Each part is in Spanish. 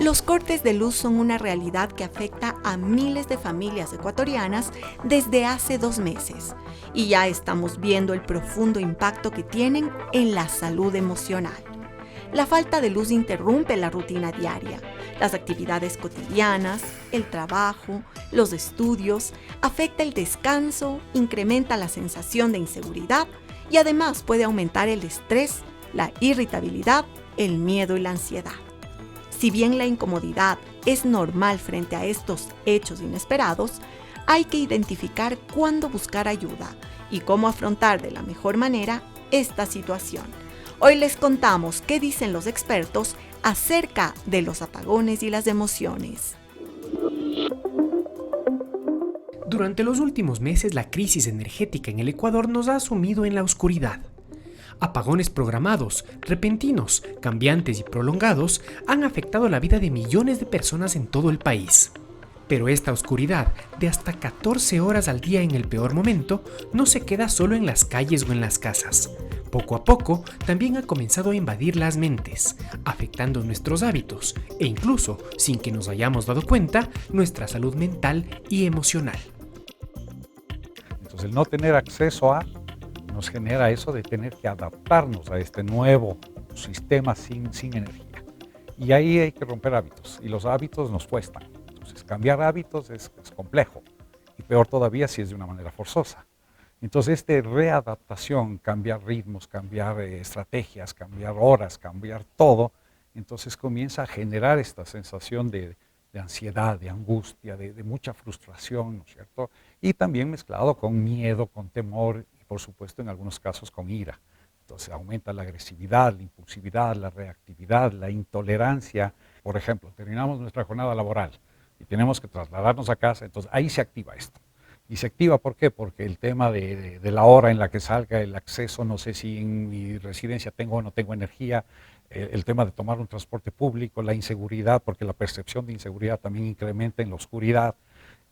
Los cortes de luz son una realidad que afecta a miles de familias ecuatorianas desde hace 2 meses y ya estamos viendo el profundo impacto que tienen en la salud emocional. La falta de luz interrumpe la rutina diaria, las actividades cotidianas, el trabajo, los estudios, afecta el descanso, incrementa la sensación de inseguridad y además puede aumentar el estrés, la irritabilidad, el miedo y la ansiedad. Si bien la incomodidad es normal frente a estos hechos inesperados, hay que identificar cuándo buscar ayuda y cómo afrontar de la mejor manera esta situación. Hoy les contamos qué dicen los expertos acerca de los apagones y las emociones. Durante los últimos meses, la crisis energética en el Ecuador nos ha sumido en la oscuridad. Apagones programados, repentinos, cambiantes y prolongados han afectado la vida de millones de personas en todo el país. Pero esta oscuridad, de hasta 14 horas al día en el peor momento, no se queda solo en las calles o en las casas. Poco a poco, también ha comenzado a invadir las mentes, afectando nuestros hábitos e incluso, sin que nos hayamos dado cuenta, nuestra salud mental y emocional. Entonces, el no tener acceso a nos genera eso de tener que adaptarnos a este nuevo sistema sin energía. Y ahí hay que romper hábitos, y los hábitos nos cuestan. Entonces, cambiar hábitos es complejo, y peor todavía si es de una manera forzosa. Entonces, readaptación, cambiar ritmos, cambiar estrategias, cambiar horas, cambiar todo, entonces comienza a generar esta sensación de ansiedad, de angustia, de mucha frustración, ¿no es cierto? Y también mezclado con miedo, con temor, por supuesto en algunos casos con ira. Entonces aumenta la agresividad, la impulsividad, la reactividad, la intolerancia. Por ejemplo, terminamos nuestra jornada laboral y tenemos que trasladarnos a casa, entonces ahí se activa esto. Y se activa, ¿por qué? Porque el tema de la hora en la que salga el acceso, no sé si en mi residencia tengo o no tengo energía, el tema de tomar un transporte público, la inseguridad, porque la percepción de inseguridad también incrementa en la oscuridad.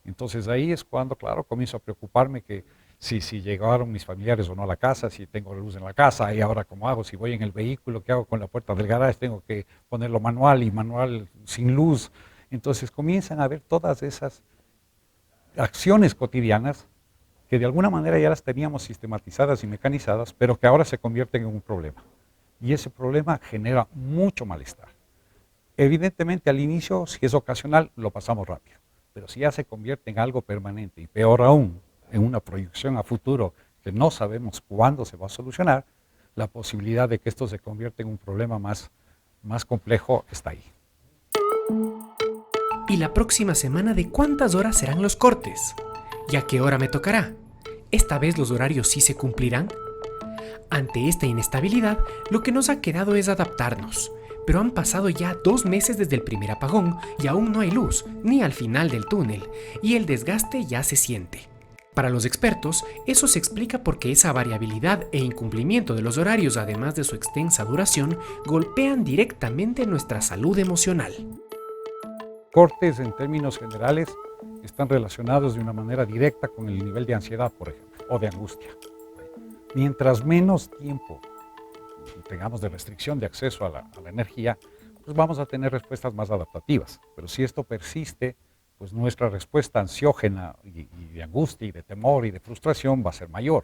Entonces ahí es cuando, claro, comienzo a preocuparme que si llegaron mis familiares o no a la casa, si tengo luz en la casa, y ahora cómo hago, si voy en el vehículo, ¿qué hago con la puerta del garage? Tengo que ponerlo manual y manual sin luz. Entonces comienzan a ver todas esas acciones cotidianas que de alguna manera ya las teníamos sistematizadas y mecanizadas, pero que ahora se convierten en un problema. Y ese problema genera mucho malestar. Evidentemente al inicio, si es ocasional, lo pasamos rápido. Pero si ya se convierte en algo permanente y peor aún, en una proyección a futuro que no sabemos cuándo se va a solucionar, la posibilidad de que esto se convierta en un problema más complejo está ahí. ¿Y la próxima semana de cuántas horas serán los cortes? ¿Y a qué hora me tocará? ¿Esta vez los horarios sí se cumplirán? Ante esta inestabilidad, lo que nos ha quedado es adaptarnos. Pero han pasado ya 2 meses desde el primer apagón y aún no hay luz, ni al final del túnel, y el desgaste ya se siente. Para los expertos, eso se explica porque esa variabilidad e incumplimiento de los horarios, además de su extensa duración, golpean directamente nuestra salud emocional. Cortes en términos generales están relacionados de una manera directa con el nivel de ansiedad, por ejemplo, o de angustia. Mientras menos tiempo tengamos de restricción de acceso a la energía, pues vamos a tener respuestas más adaptativas. Pero si esto persiste, pues nuestra respuesta ansiógena y de angustia y de temor y de frustración va a ser mayor.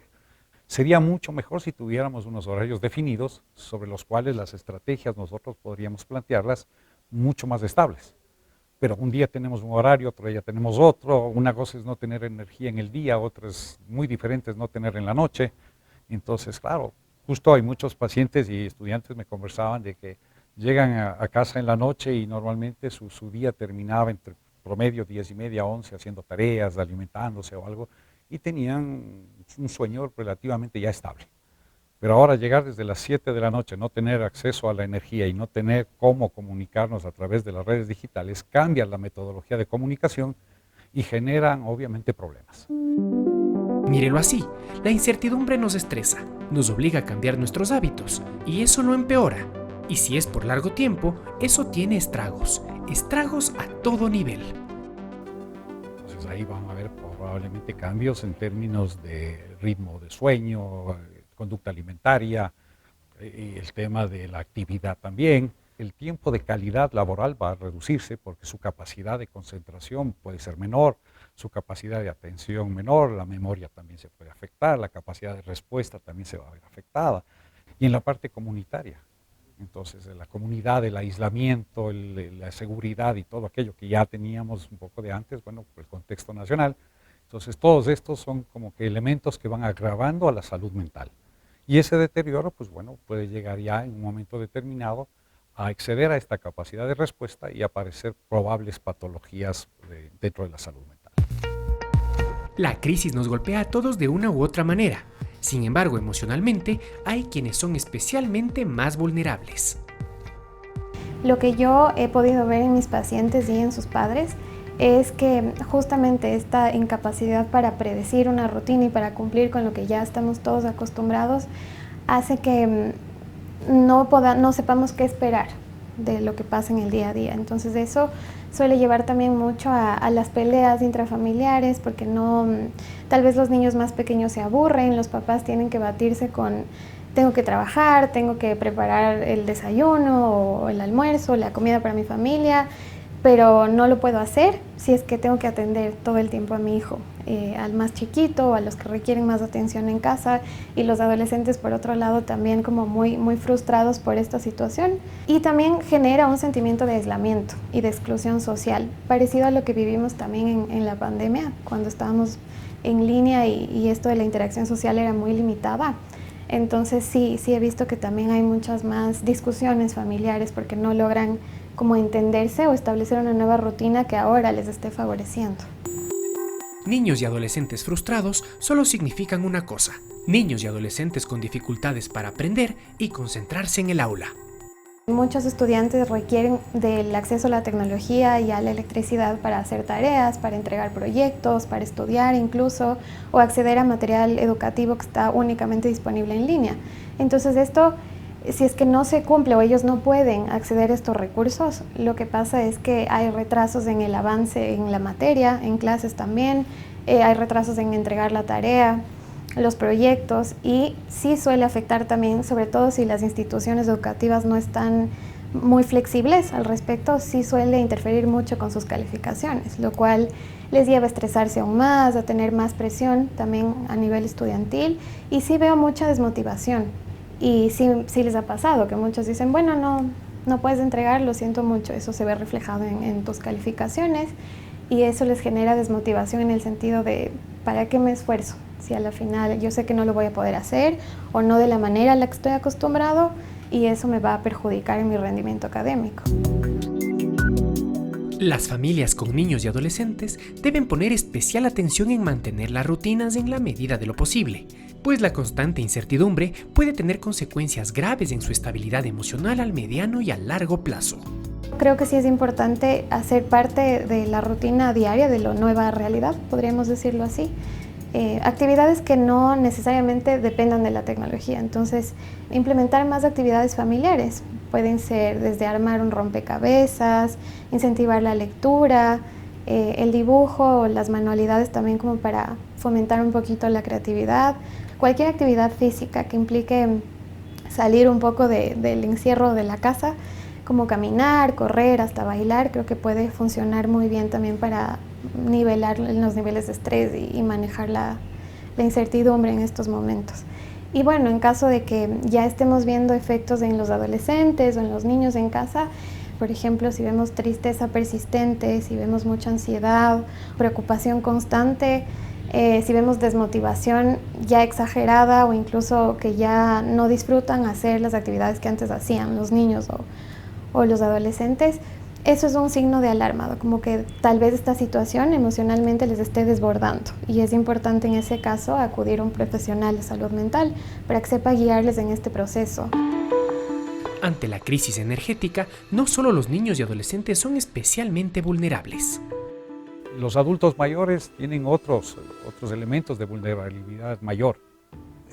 Sería mucho mejor si tuviéramos unos horarios definidos sobre los cuales las estrategias nosotros podríamos plantearlas mucho más estables. Pero un día tenemos un horario, otro día tenemos otro. Una cosa es no tener energía en el día, otra es muy diferente, es no tener en la noche. Entonces, claro, justo hay muchos pacientes y estudiantes me conversaban de que llegan a casa en la noche y normalmente su día terminaba entre promedio 10:30, 11, haciendo tareas, alimentándose o algo, y tenían un sueño relativamente ya estable. Pero ahora llegar desde las 7 de la noche, no tener acceso a la energía y no tener cómo comunicarnos a través de las redes digitales, cambia la metodología de comunicación y generan obviamente problemas. Mírelo así, la incertidumbre nos estresa, nos obliga a cambiar nuestros hábitos y eso lo empeora. Y si es por largo tiempo, eso tiene estragos a todo nivel. Entonces ahí van a haber probablemente cambios en términos de ritmo de sueño, conducta alimentaria, y el tema de la actividad también. el tiempo de calidad laboral va a reducirse porque su capacidad de concentración puede ser menor, su capacidad de atención menor, la memoria también se puede afectar, la capacidad de respuesta también se va a ver afectada. Y en la parte comunitaria, entonces la comunidad, el aislamiento, la seguridad y todo aquello que ya teníamos un poco de antes, bueno, por el contexto nacional. Entonces todos estos son como que elementos que van agravando a la salud mental. Y ese deterioro, pues bueno, puede llegar ya en un momento determinado a exceder a esta capacidad de respuesta y aparecer probables patologías dentro de la salud mental. La crisis nos golpea a todos de una u otra manera. Sin embargo, emocionalmente, hay quienes son especialmente más vulnerables. Lo que yo he podido ver en mis pacientes y en sus padres es que justamente esta incapacidad para predecir una rutina y para cumplir con lo que ya estamos todos acostumbrados hace que no sepamos qué esperar de lo que pasa en el día a día. Entonces eso suele llevar también mucho a las peleas intrafamiliares, porque tal vez los niños más pequeños se aburren, los papás tienen que batirse con tengo que trabajar, tengo que preparar el desayuno o el almuerzo, la comida para mi familia, pero no lo puedo hacer si es que tengo que atender todo el tiempo a mi hijo, al más chiquito o a los que requieren más atención en casa, y los adolescentes por otro lado también como muy frustrados por esta situación, y también genera un sentimiento de aislamiento y de exclusión social, parecido a lo que vivimos también en la pandemia, cuando estábamos en línea y esto de la interacción social era muy limitada. Entonces sí he visto que también hay muchas más discusiones familiares porque no logran como entenderse o establecer una nueva rutina que ahora les esté favoreciendo. Niños y adolescentes frustrados solo significan una cosa: niños y adolescentes con dificultades para aprender y concentrarse en el aula. Muchos estudiantes requieren del acceso a la tecnología y a la electricidad para hacer tareas, para entregar proyectos, para estudiar incluso, o acceder a material educativo que está únicamente disponible en línea. Entonces esto, si es que no se cumple o ellos no pueden acceder a estos recursos, lo que pasa es que hay retrasos en el avance en la materia, en clases también, hay retrasos en entregar la tarea, los proyectos, y sí suele afectar también, sobre todo si las instituciones educativas no están muy flexibles al respecto, sí suele interferir mucho con sus calificaciones, lo cual les lleva a estresarse aún más, a tener más presión también a nivel estudiantil, y sí veo mucha desmotivación. Y sí les ha pasado que muchos dicen, bueno, no puedes entregar, lo siento mucho, eso se ve reflejado en tus calificaciones, y eso les genera desmotivación en el sentido de, ¿para qué me esfuerzo? Si a la final yo sé que no lo voy a poder hacer o no de la manera a la que estoy acostumbrado, y eso me va a perjudicar en mi rendimiento académico. Las familias con niños y adolescentes deben poner especial atención en mantener las rutinas en la medida de lo posible, pues la constante incertidumbre puede tener consecuencias graves en su estabilidad emocional al mediano y a largo plazo. Creo que sí es importante hacer parte de la rutina diaria de la nueva realidad, podríamos decirlo así. Actividades que no necesariamente dependan de la tecnología. Entonces, implementar más actividades familiares. Pueden ser desde armar un rompecabezas, incentivar la lectura, el dibujo, las manualidades también como para fomentar un poquito la creatividad. Cualquier actividad física que implique salir un poco del encierro de la casa, como caminar, correr, hasta bailar, creo que puede funcionar muy bien también para nivelar los niveles de estrés y manejar la incertidumbre en estos momentos. Y bueno, en caso de que ya estemos viendo efectos en los adolescentes o en los niños en casa, por ejemplo, si vemos tristeza persistente, si vemos mucha ansiedad, preocupación constante, si vemos desmotivación ya exagerada o incluso que ya no disfrutan hacer las actividades que antes hacían los niños o los adolescentes, eso es un signo de alarma, como que tal vez esta situación emocionalmente les esté desbordando, y es importante en ese caso acudir a un profesional de salud mental para que sepa guiarles en este proceso. Ante la crisis energética, no solo los niños y adolescentes son especialmente vulnerables. Los adultos mayores tienen otros elementos de vulnerabilidad mayor.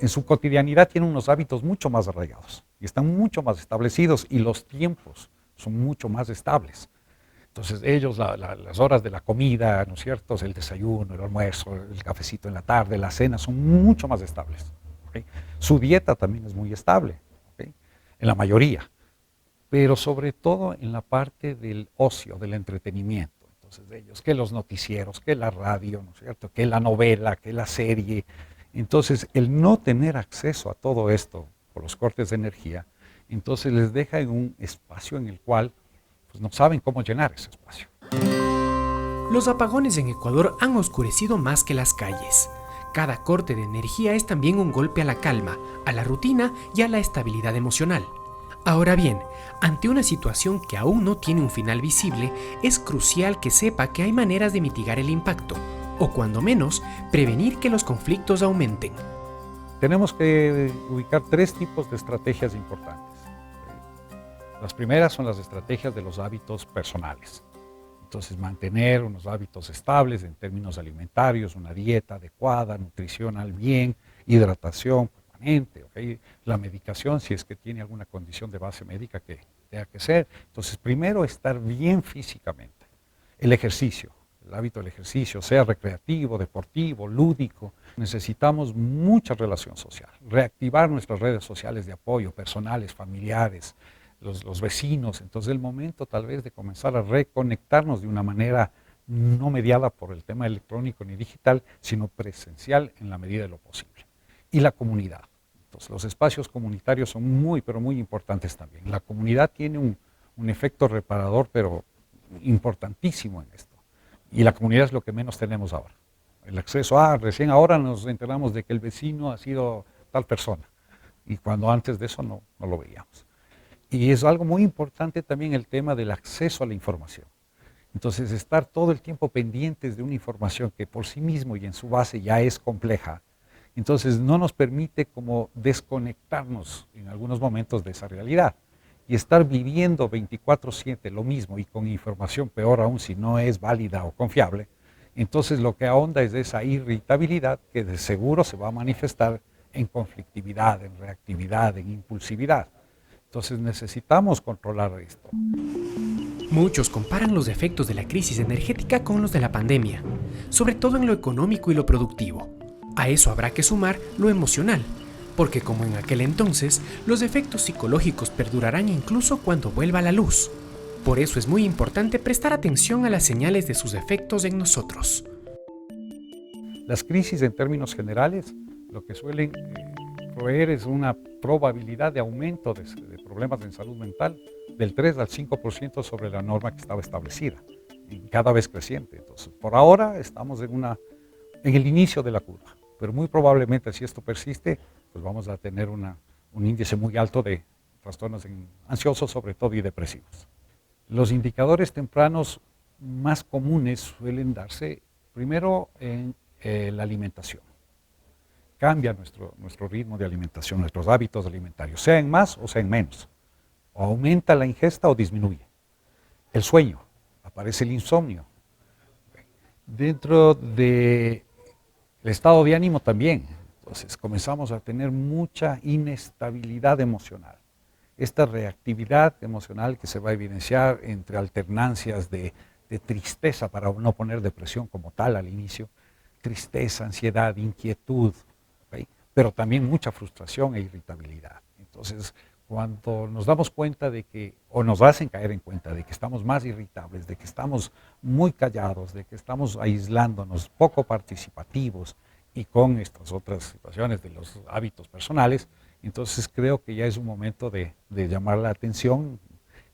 En su cotidianidad tienen unos hábitos mucho más arraigados y están mucho más establecidos, y los tiempos son mucho más estables. Entonces ellos, las horas de la comida, ¿no es cierto?, el desayuno, el almuerzo, el cafecito en la tarde, la cena, son mucho más estables, ¿okay? Su dieta también es muy estable, ¿okay?, en la mayoría. pero sobre todo en la parte del ocio, del entretenimiento. Entonces, de ellos, que los noticieros, que la radio, ¿no es cierto?, que la novela, que la serie. Entonces, el no tener acceso a todo esto por los cortes de energía, entonces les deja en un espacio en el cual pues, no saben cómo llenar ese espacio. Los apagones en Ecuador han oscurecido más que las calles. Cada corte de energía es también un golpe a la calma, a la rutina y a la estabilidad emocional. Ahora bien, ante una situación que aún no tiene un final visible, es crucial que sepa que hay maneras de mitigar el impacto, o cuando menos, prevenir que los conflictos aumenten. Tenemos que ubicar 3 tipos de estrategias importantes. Las primeras son las estrategias de los hábitos personales. Entonces, mantener unos hábitos estables en términos alimentarios, una dieta adecuada, nutricional bien, hidratación permanente, ¿okay? La medicación, si es que tiene alguna condición de base médica que tenga que ser. Entonces, primero, estar bien físicamente. El ejercicio, el hábito del ejercicio, sea recreativo, deportivo, lúdico. Necesitamos mucha relación social, reactivar nuestras redes sociales de apoyo, personales, familiares, los vecinos. Entonces el momento tal vez de comenzar a reconectarnos de una manera no mediada por el tema electrónico ni digital, sino presencial en la medida de lo posible. Y la comunidad. Entonces los espacios comunitarios son muy, pero muy importantes también. La comunidad tiene un efecto reparador, pero importantísimo en esto. Y la comunidad es lo que menos tenemos ahora. El acceso recién ahora nos enteramos de que el vecino ha sido tal persona. Y cuando antes de eso no lo veíamos. Y es algo muy importante también el tema del acceso a la información. Entonces, estar todo el tiempo pendientes de una información que por sí mismo y en su base ya es compleja, entonces no nos permite como desconectarnos en algunos momentos de esa realidad. Y estar viviendo 24/7 lo mismo y con información peor aún si no es válida o confiable, entonces lo que ahonda es esa irritabilidad que de seguro se va a manifestar en conflictividad, en reactividad, en impulsividad. Entonces necesitamos controlar esto. Muchos comparan los efectos de la crisis energética con los de la pandemia, sobre todo en lo económico y lo productivo. A eso habrá que sumar lo emocional, porque como en aquel entonces, los efectos psicológicos perdurarán incluso cuando vuelva la luz. Por eso es muy importante prestar atención a las señales de sus efectos en nosotros. Las crisis en términos generales, lo que suelen proveer es una probabilidad de aumento de problemas en salud mental del 3 al 5% sobre la norma que estaba establecida, y cada vez creciente. Entonces, por ahora estamos en el inicio de la curva, pero muy probablemente si esto persiste, pues vamos a tener un índice muy alto de trastornos ansiosos sobre todo y depresivos. Los indicadores tempranos más comunes suelen darse primero en la alimentación. Cambia nuestro ritmo de alimentación, nuestros hábitos alimentarios, sea en más o sea en menos. O aumenta la ingesta o disminuye. El sueño, aparece el insomnio. Dentro del estado de ánimo también. Entonces comenzamos a tener mucha inestabilidad emocional. Esta reactividad emocional que se va a evidenciar entre alternancias de tristeza, para no poner depresión como tal al inicio, tristeza, ansiedad, inquietud, ¿okay? Pero también mucha frustración e irritabilidad. Entonces, cuando nos damos cuenta de que, o nos hacen caer en cuenta de que estamos más irritables, de que estamos muy callados, de que estamos aislándonos, poco participativos y con estas otras situaciones de los hábitos personales, entonces creo que ya es un momento de llamar la atención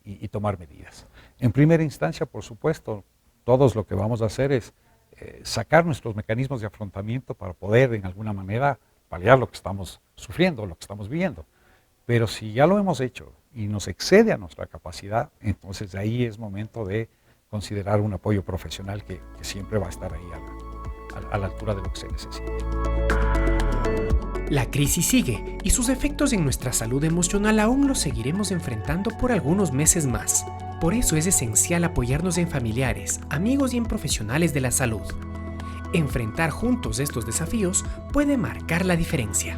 y tomar medidas. En primera instancia, por supuesto, todos lo que vamos a hacer es sacar nuestros mecanismos de afrontamiento para poder, en alguna manera, paliar lo que estamos sufriendo, lo que estamos viviendo. Pero si ya lo hemos hecho y nos excede a nuestra capacidad, entonces ahí es momento de considerar un apoyo profesional que siempre va a estar ahí a la altura de lo que se necesite. La crisis sigue y sus efectos en nuestra salud emocional aún los seguiremos enfrentando por algunos meses más. Por eso es esencial apoyarnos en familiares, amigos y en profesionales de la salud. Enfrentar juntos estos desafíos puede marcar la diferencia.